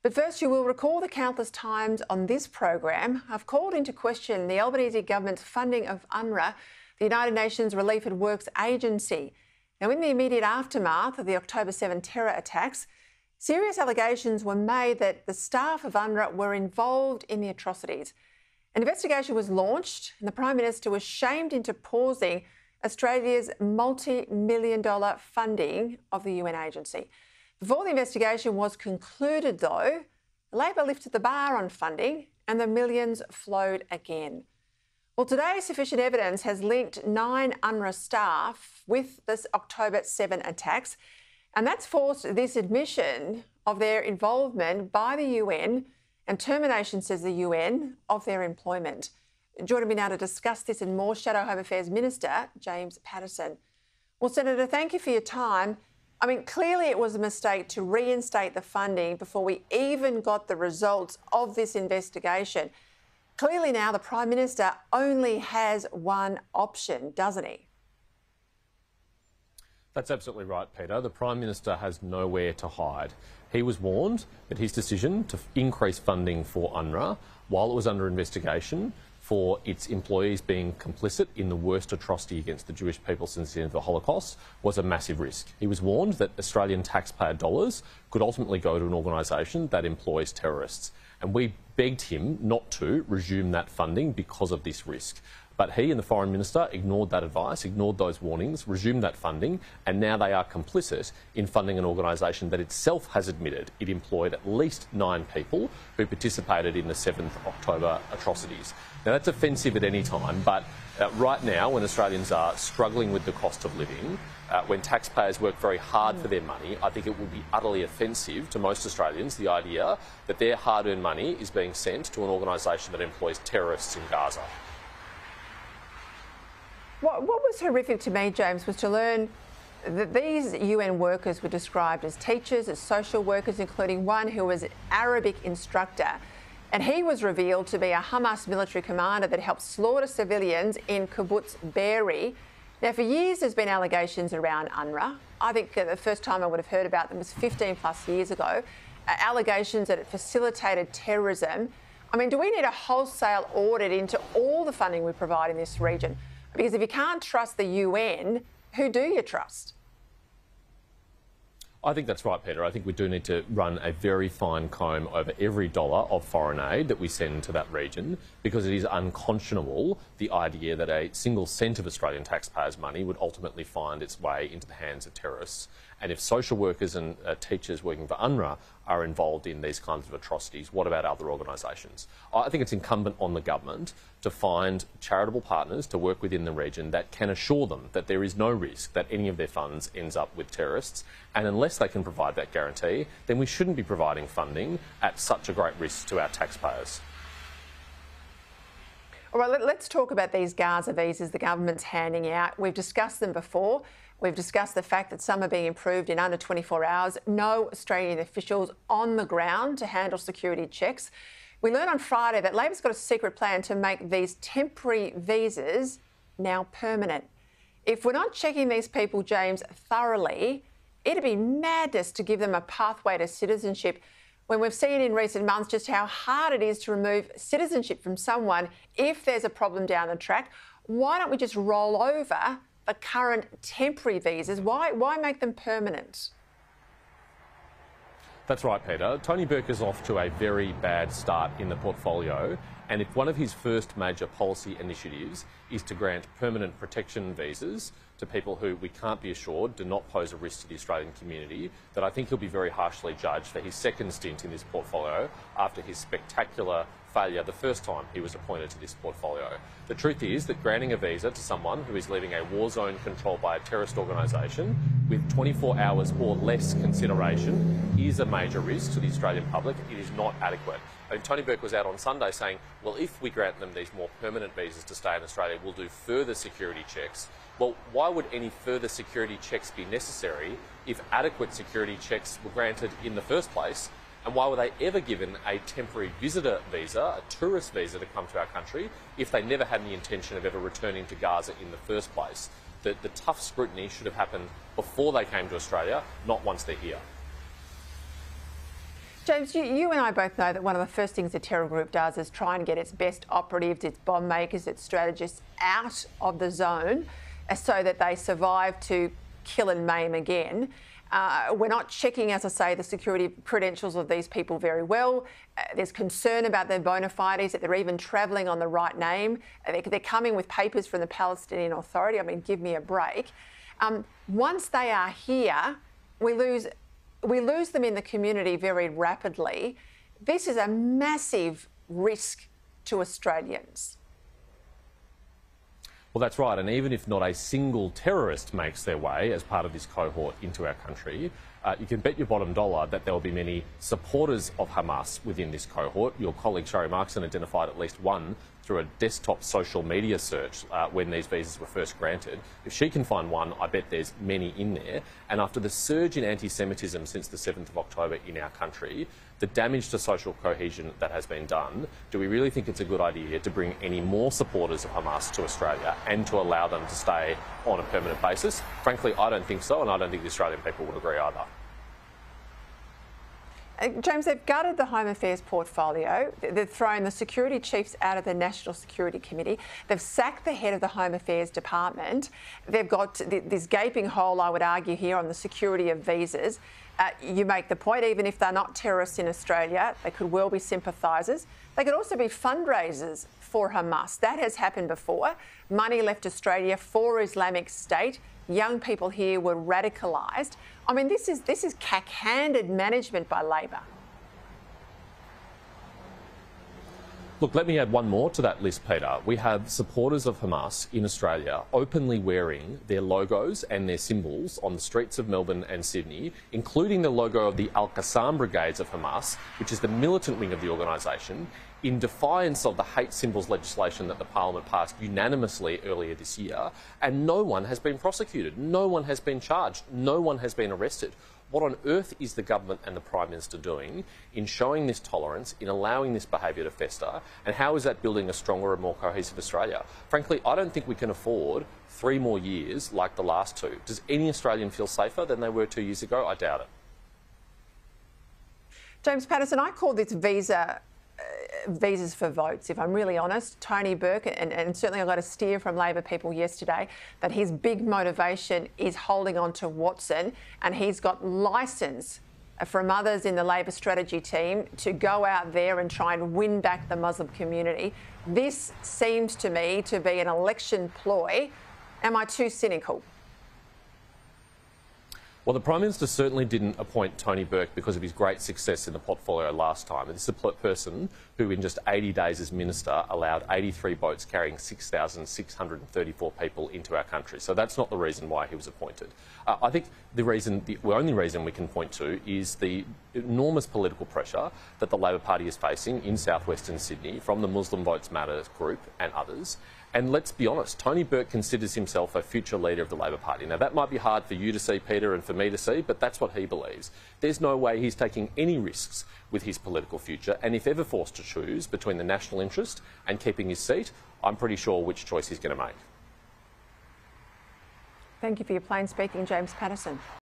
But first, you will recall the countless times on this program I've called into question the Albanese government's funding of UNRWA, the United Nations Relief and Works Agency. Now, in the immediate aftermath of the October 7 terror attacks, serious allegations were made that the staff of UNRWA were involved in the atrocities. An investigation was launched and the Prime Minister was shamed into pausing Australia's multi-million-dollar funding of the UN agency. Before the investigation was concluded, though, Labor lifted the bar on funding and the millions flowed again. Well, today, sufficient evidence has linked 9 UNRWA staff with this October 7 attacks, and that's forced this admission of their involvement by the UN and termination, says the UN, of their employment. Joining me now to discuss this and more, Shadow Home Affairs Minister James Paterson. Well, Senator, thank you for your time. I mean, clearly it was a mistake to reinstate the funding before we even got the results of this investigation. Clearly now the Prime Minister only has one option, doesn't he? That's absolutely right, Peter. The Prime Minister has nowhere to hide. He was warned that his decision to increase funding for UNRWA while it was under investigation for its employees being complicit in the worst atrocity against the Jewish people since the end of the Holocaust was a massive risk. He was warned that Australian taxpayer dollars could ultimately go to an organisation that employs terrorists. And we begged him not to resume that funding because of this risk. But he and the Foreign Minister ignored that advice, ignored those warnings, resumed that funding, and now they are complicit in funding an organisation that itself has admitted it employed at least 9 people who participated in the 7th October atrocities. Now, that's offensive at any time, but right now, when Australians are struggling with the cost of living, when taxpayers work very hard for their money, I think it would be utterly offensive to most Australians, the idea that their hard-earned money is being sent to an organisation that employs terrorists in Gaza. What was horrific to me, James, was to learn that these UN workers were described as teachers, as social workers, including one who was an Arabic instructor. And he was revealed to be a Hamas military commander that helped slaughter civilians in Kibbutz Be'eri. Now, for years, there's been allegations around UNRWA. I think the first time I would have heard about them was 15 plus years ago. Allegations that it facilitated terrorism. I mean, do we need a wholesale audit into all the funding we provide in this region? Because if you can't trust the UN, who do you trust? I think that's right, Peter. I think we do need to run a very fine comb over every dollar of foreign aid that we send to that region, because it is unconscionable, the idea that a single cent of Australian taxpayers' money would ultimately find its way into the hands of terrorists. And if social workers and teachers working for UNRWA are involved in these kinds of atrocities, what about other organisations? I think it's incumbent on the government to find charitable partners to work within the region that can assure them that there is no risk that any of their funds ends up with terrorists. And unless they can provide that guarantee, then we shouldn't be providing funding at such a great risk to our taxpayers. All right, let's talk about these Gaza visas the government's handing out. We've discussed them before. We've discussed the fact that some are being approved in under 24 hours. No Australian officials on the ground to handle security checks. We learned on Friday that Labor's got a secret plan to make these temporary visas now permanent. If we're not checking these people, James, thoroughly, it'd be madness to give them a pathway to citizenship when we've seen in recent months just how hard it is to remove citizenship from someone if there's a problem down the track. Why don't we just roll over the current temporary visas? Why make them permanent? That's right, Peter. Tony Burke is off to a very bad start in the portfolio, and if one of his first major policy initiatives is to grant permanent protection visas to people who we can't be assured do not pose a risk to the Australian community, then I think he'll be very harshly judged for his second stint in this portfolio after his spectacular failure the first time he was appointed to this portfolio. The truth is that granting a visa to someone who is leaving a war zone controlled by a terrorist organisation with 24 hours or less consideration is a major risk to the Australian public. It is not adequate. And Tony Burke was out on Sunday saying, well, if we grant them these more permanent visas to stay in Australia, we'll do further security checks. Well, why would any further security checks be necessary if adequate security checks were granted in the first place? And why were they ever given a temporary visitor visa, a tourist visa to come to our country, if they never had any intention of ever returning to Gaza in the first place? The tough scrutiny should have happened before they came to Australia, not once they're here. James, you and I both know that one of the first things a terror group does is try and get its best operatives, its bomb makers, its strategists out of the zone so that they survive to kill and maim again. We're not checking, as I say, the security credentials of these people very well. There's concern about their bona fides, that they're even travelling on the right name. They're coming with papers from the Palestinian Authority. I mean, give me a break. Once they are here, we lose them in the community very rapidly. This is a massive risk to Australians. Well, that's right. And even if not a single terrorist makes their way as part of this cohort into our country, you can bet your bottom dollar that there will be many supporters of Hamas within this cohort. Your colleague Sherry Markson identified at least one through a desktop social media search when these visas were first granted. If she can find one, I bet there's many in there. And after the surge in anti-Semitism since the 7th of October in our country, the damage to social cohesion that has been done, do we really think it's a good idea to bring any more supporters of Hamas to Australia and to allow them to stay on a permanent basis? Frankly, I don't think so, and I don't think the Australian people would agree either. James, they've gutted the Home Affairs portfolio. They've thrown the security chiefs out of the National Security Committee. They've sacked the head of the Home Affairs Department. They've got this gaping hole, I would argue, here on the security of visas. You make the point, even if they're not terrorists in Australia, they could well be sympathisers. They could also be fundraisers for Hamas. That has happened before. Money left Australia for Islamic State. Young people here were radicalised. I mean, this is cack-handed management by Labor. Look, let me add one more to that list, Peter. We have supporters of Hamas in Australia openly wearing their logos and their symbols on the streets of Melbourne and Sydney, including the logo of the Al-Qassam Brigades of Hamas, which is the militant wing of the organisation, in defiance of the hate symbols legislation that the Parliament passed unanimously earlier this year. And no one has been prosecuted, no one has been charged, no one has been arrested. What on earth is the government and the Prime Minister doing in showing this tolerance, in allowing this behaviour to fester, and how is that building a stronger and more cohesive Australia? Frankly, I don't think we can afford 3 more years like the last 2. Does any Australian feel safer than they were 2 years ago? I doubt it. James Paterson, I call this visas for votes, if I'm really honest. Tony Burke, and certainly I got a steer from Labor people yesterday that his big motivation is holding on to Watson, and he's got licence from others in the Labor strategy team to go out there and try and win back the Muslim community. This seems to me to be an election ploy. Am I too cynical? Well, the Prime Minister certainly didn't appoint Tony Burke because of his great success in the portfolio last time. This is a person who, in just 80 days as Minister, allowed 83 boats carrying 6,634 people into our country. So that's not the reason why he was appointed. I think the only reason we can point to is the enormous political pressure that the Labor Party is facing in southwestern Sydney from the Muslim Votes Matter group and others. And let's be honest, Tony Burke considers himself a future leader of the Labor Party. Now, that might be hard for you to see, Peter, and for me to see, but that's what he believes. There's no way he's taking any risks with his political future, and if ever forced to choose between the national interest and keeping his seat, I'm pretty sure which choice he's going to make. Thank you for your plain speaking, James Paterson.